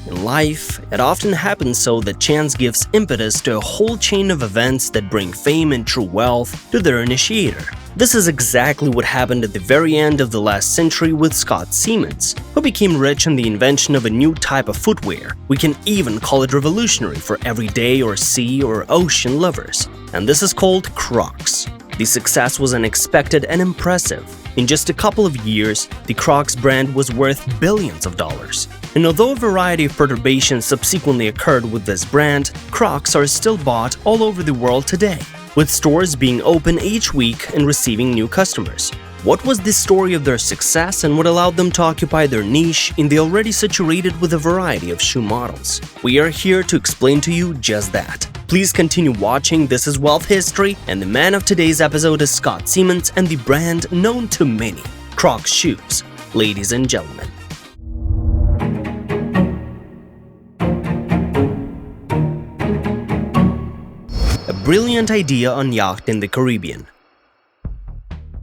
In life, it often happens so that chance gives impetus to a whole chain of events that bring fame and true wealth to their initiator. This is exactly what happened at the very end of the last century with Scott Seamans, who became rich on the invention of a new type of footwear. We can even call it revolutionary for everyday or sea or ocean lovers. And this is called Crocs. The success was unexpected and impressive. In just a couple of years, the Crocs brand was worth billions of dollars. And although a variety of perturbations subsequently occurred with this brand, Crocs are still bought all over the world today, with stores being open each week and receiving new customers. What was the story of their success and what allowed them to occupy their niche in the already saturated with a variety of shoe models? We are here to explain to you just that. Please continue watching. This is Wealth History, and the man of today's episode is Scott Seamans and the brand known to many, Crocs shoes. Ladies and gentlemen. A brilliant idea on yacht in the Caribbean.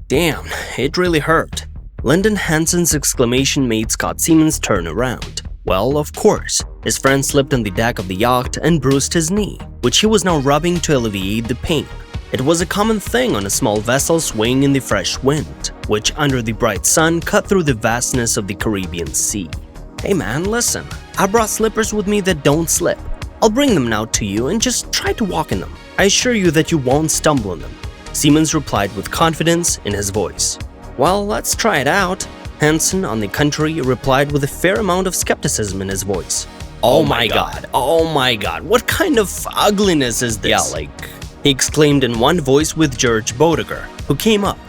Damn, it really hurt. Lyndon Hanson's exclamation made Scott Seamans turn around. Well, of course, his friend slipped on the deck of the yacht and bruised his knee, which he was now rubbing to alleviate the pain. It was a common thing on a small vessel swaying in the fresh wind, which under the bright sun cut through the vastness of the Caribbean Sea. Hey man, listen, I brought slippers with me that don't slip. I'll bring them now to you and just try to walk in them. I assure you that you won't stumble in them. Seamans replied with confidence in his voice. Well, let's try it out. Hanson, on the contrary, replied with a fair amount of skepticism in his voice. Oh my god, what kind of ugliness is this? Yeah, he exclaimed in one voice with George Bodeger, who came up.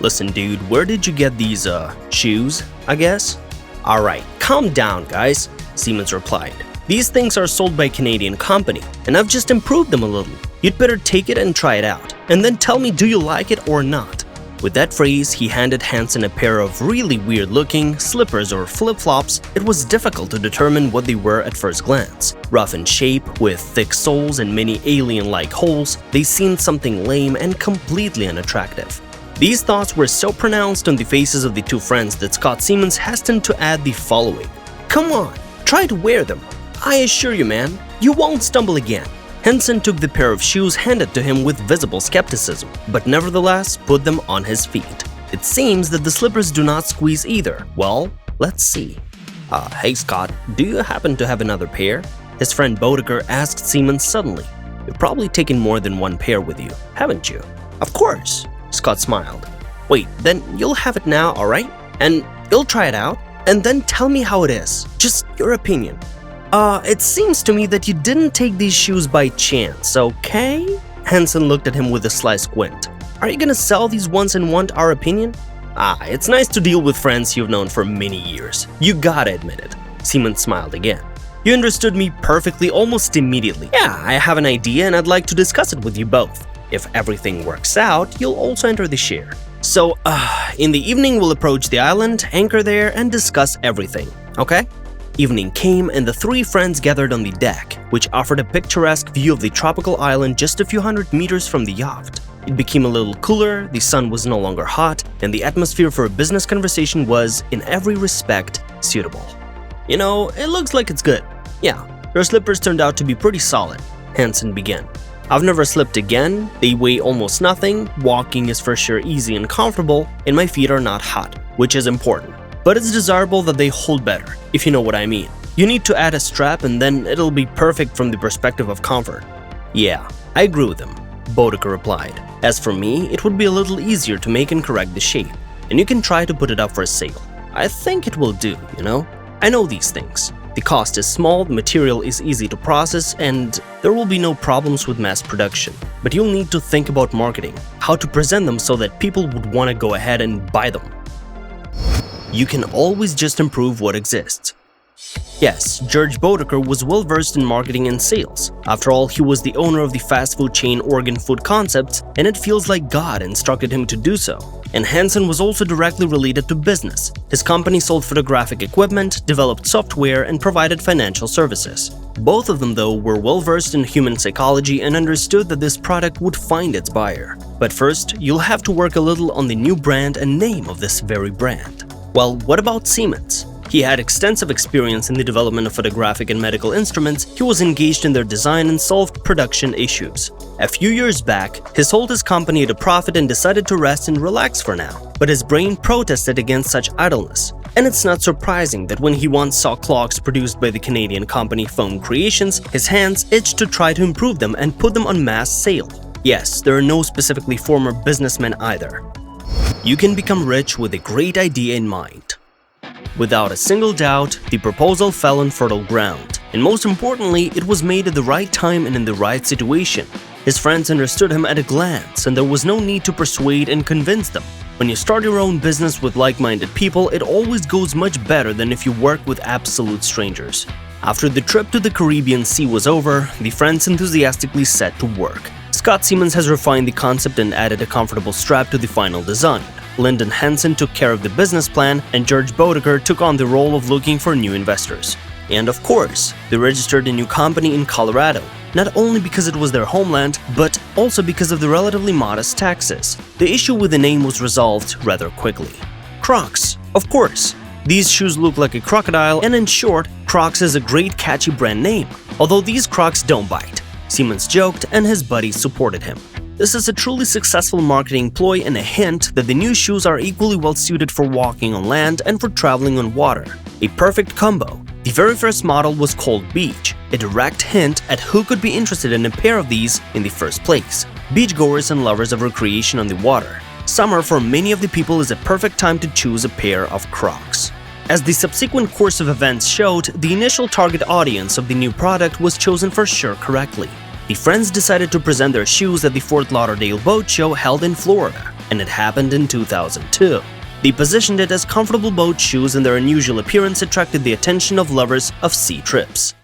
Listen dude, where did you get these, shoes, I guess? Alright, calm down guys, Seamans replied. These things are sold by a Canadian company, and I've just improved them a little. You'd better take it and try it out, and then tell me do you like it or not. With that phrase, he handed Hanson a pair of really weird-looking slippers or flip-flops. It was difficult to determine what they were at first glance. Rough in shape, with thick soles and many alien-like holes, they seemed something lame and completely unattractive. These thoughts were so pronounced on the faces of the two friends that Scott Seamans hastened to add the following. Come on, try to wear them. I assure you, man, you won't stumble again. Hanson took the pair of shoes handed to him with visible skepticism, but nevertheless put them on his feet. It seems that the slippers do not squeeze either. Well, let's see. Hey Scott, do you happen to have another pair? His friend Bodeger asked Seamans suddenly. You've probably taken more than one pair with you, haven't you? Of course, Scott smiled. Wait, then you'll have it now, alright? And you'll try it out, and then tell me how it is. Just your opinion. It seems to me that you didn't take these shoes by chance, okay? Hanson looked at him with a sly squint. Are you gonna sell these ones and want our opinion? It's nice to deal with friends you've known for many years. You gotta admit it. Seamans smiled again. You understood me perfectly almost immediately. Yeah, I have an idea and I'd like to discuss it with you both. If everything works out, you'll also enter the share. So, in the evening we'll approach the island, anchor there, and discuss everything, okay? Evening came and the three friends gathered on the deck, which offered a picturesque view of the tropical island just a few hundred meters from the yacht. It became a little cooler, the sun was no longer hot, and the atmosphere for a business conversation was, in every respect, suitable. You know, it looks like it's good. Yeah, your slippers turned out to be pretty solid, Hanson began. I've never slipped again, they weigh almost nothing, walking is for sure easy and comfortable, and my feet are not hot, which is important. But it's desirable that they hold better, if you know what I mean. You need to add a strap and then it'll be perfect from the perspective of comfort. Yeah, I agree with him, Bodeger replied. As for me, it would be a little easier to make and correct the shape, and you can try to put it up for sale. I think it will do, you know? I know these things. The cost is small, the material is easy to process, and there will be no problems with mass production. But you'll need to think about marketing, how to present them so that people would want to go ahead and buy them. You can always just improve what exists. Yes, George Bodeger was well versed in marketing and sales. After all, he was the owner of the fast food chain Organ Food Concepts, and it feels like God instructed him to do so. And Hanson was also directly related to business. His company sold photographic equipment, developed software, and provided financial services. Both of them, though, were well versed in human psychology and understood that this product would find its buyer. But first, you'll have to work a little on the new brand and name of this very brand. Well, what about Seamans? He had extensive experience in the development of photographic and medical instruments, he was engaged in their design and solved production issues. A few years back, he sold his company at a profit and decided to rest and relax for now, but his brain protested against such idleness. And it's not surprising that when he once saw clocks produced by the Canadian company Foam Creations, his hands itched to try to improve them and put them on mass sale. Yes, there are no specifically former businessmen either. You can become rich with a great idea in mind. Without a single doubt, the proposal fell on fertile ground. And most importantly, it was made at the right time and in the right situation. His friends understood him at a glance, and there was no need to persuade and convince them. When you start your own business with like-minded people, it always goes much better than if you work with absolute strangers. After the trip to the Caribbean Sea was over, the friends enthusiastically set to work. Scott Seamans has refined the concept and added a comfortable strap to the final design. Lyndon Hansen took care of the business plan, and George Bodeker took on the role of looking for new investors. And of course, they registered a new company in Colorado, not only because it was their homeland, but also because of the relatively modest taxes. The issue with the name was resolved rather quickly. Crocs, of course. These shoes look like a crocodile, and in short, Crocs is a great catchy brand name. Although these Crocs don't bite. Seamans joked, and his buddies supported him. This is a truly successful marketing ploy and a hint that the new shoes are equally well suited for walking on land and for traveling on water. A perfect combo. The very first model was called Beach, a direct hint at who could be interested in a pair of these in the first place: beachgoers and lovers of recreation on the water. Summer for many of the people is a perfect time to choose a pair of Crocs. As the subsequent course of events showed, the initial target audience of the new product was chosen for sure correctly. The friends decided to present their shoes at the Fort Lauderdale Boat Show held in Florida, and it happened in 2002. They positioned it as comfortable boat shoes, and their unusual appearance attracted the attention of lovers of sea trips.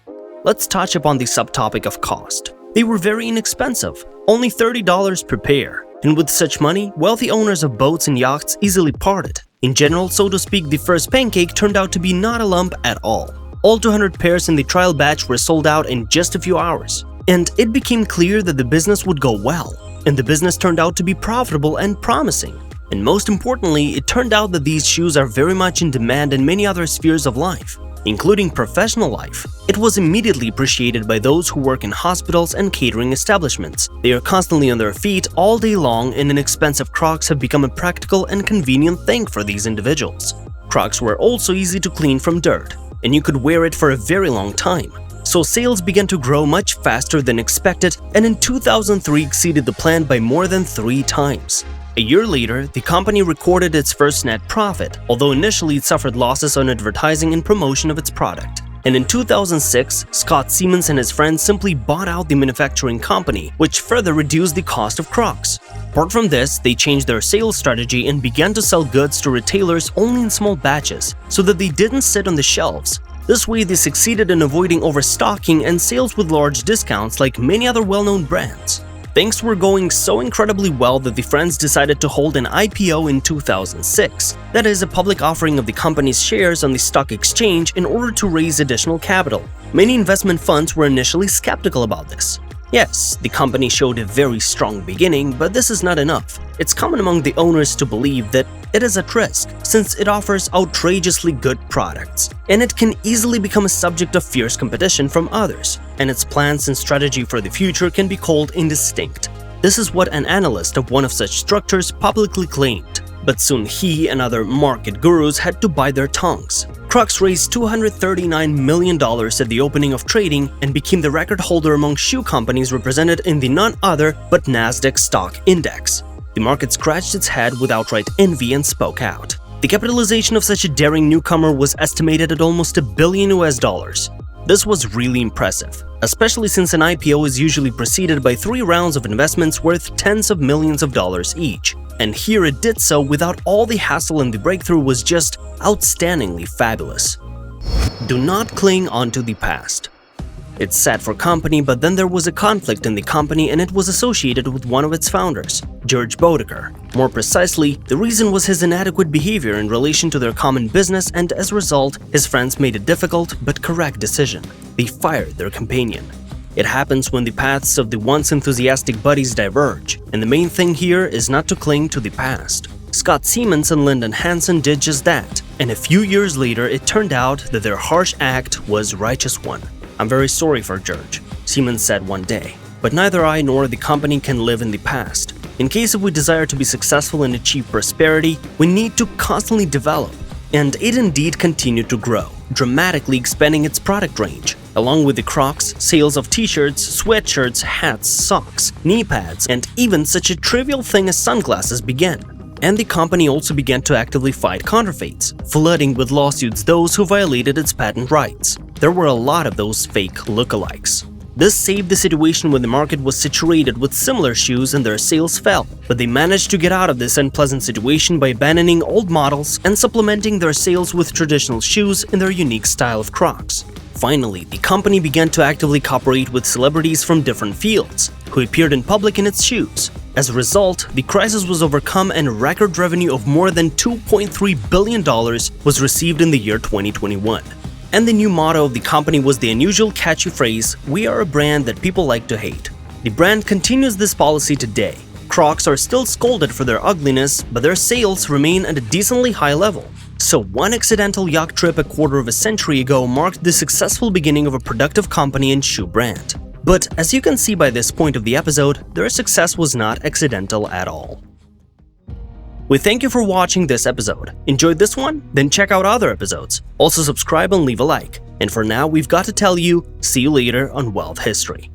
Let's touch upon the subtopic of cost. They were very inexpensive, only $30 per pair, and with such money, wealthy owners of boats and yachts easily parted. In general, so to speak, the first pancake turned out to be not a lump at all. All 200 pairs in the trial batch were sold out in just a few hours. And it became clear that the business would go well, and the business turned out to be profitable and promising. And most importantly, it turned out that these shoes are very much in demand in many other spheres of life, including professional life. It was immediately appreciated by those who work in hospitals and catering establishments. They are constantly on their feet all day long, and inexpensive Crocs have become a practical and convenient thing for these individuals. Crocs were also easy to clean from dirt, and you could wear it for a very long time. So sales began to grow much faster than expected, and in 2003 exceeded the plan by more than 3 times. A year later, the company recorded its first net profit, although initially it suffered losses on advertising and promotion of its product. And in 2006, Scott Seamans and his friends simply bought out the manufacturing company, which further reduced the cost of Crocs. Apart from this, they changed their sales strategy and began to sell goods to retailers only in small batches, so that they didn't sit on the shelves. This way, they succeeded in avoiding overstocking and sales with large discounts like many other well-known brands. Things were going so incredibly well that the friends decided to hold an IPO in 2006, that is, a public offering of the company's shares on the stock exchange in order to raise additional capital. Many investment funds were initially skeptical about this. Yes, the company showed a very strong beginning, but this is not enough. It's common among the owners to believe that it is at risk, since it offers outrageously good products, and it can easily become a subject of fierce competition from others, and its plans and strategy for the future can be called indistinct. This is what an analyst of one of such structures publicly claimed. But soon he and other market gurus had to bite their tongues. Crocs raised $239 million at the opening of trading and became the record holder among shoe companies represented in the none other but Nasdaq stock index. The market scratched its head with outright envy and spoke out. The capitalization of such a daring newcomer was estimated at almost $1 billion. This was really impressive, especially since an IPO is usually preceded by 3 rounds of investments worth tens of millions of dollars each. And here it did so without all the hassle, and the breakthrough was just outstandingly fabulous. Do not cling onto the past. It's sad for company, but then there was a conflict in the company, and it was associated with one of its founders, George Bodeker. More precisely, the reason was his inadequate behavior in relation to their common business, and as a result, his friends made a difficult but correct decision. They fired their companion. It happens when the paths of the once enthusiastic buddies diverge, and the main thing here is not to cling to the past. Scott Seamans and Lyndon Hansen did just that, and a few years later it turned out that their harsh act was righteous one. "I'm very sorry for George," Seamans said one day, "but neither I nor the company can live in the past. In case if we desire to be successful and achieve prosperity, we need to constantly develop." And it indeed continued to grow, dramatically expanding its product range. Along with the Crocs, sales of t-shirts, sweatshirts, hats, socks, knee pads, and even such a trivial thing as sunglasses began. And the company also began to actively fight counterfeits, flooding with lawsuits those who violated its patent rights. There were a lot of those fake lookalikes. This saved the situation when the market was saturated with similar shoes and their sales fell, but they managed to get out of this unpleasant situation by abandoning old models and supplementing their sales with traditional shoes in their unique style of Crocs. Finally, the company began to actively cooperate with celebrities from different fields, who appeared in public in its shoes. As a result, the crisis was overcome and a record revenue of more than $2.3 billion was received in the year 2021. And the new motto of the company was the unusual catchy phrase, "We are a brand that people like to hate." The brand continues this policy today. Crocs are still scolded for their ugliness, but their sales remain at a decently high level. So one accidental yacht trip a quarter of a century ago marked the successful beginning of a productive company and shoe brand. But as you can see by this point of the episode, their success was not accidental at all. We thank you for watching this episode. Enjoyed this one? Then check out other episodes. Also subscribe and leave a like. And for now, we've got to tell you, see you later on Wealth History.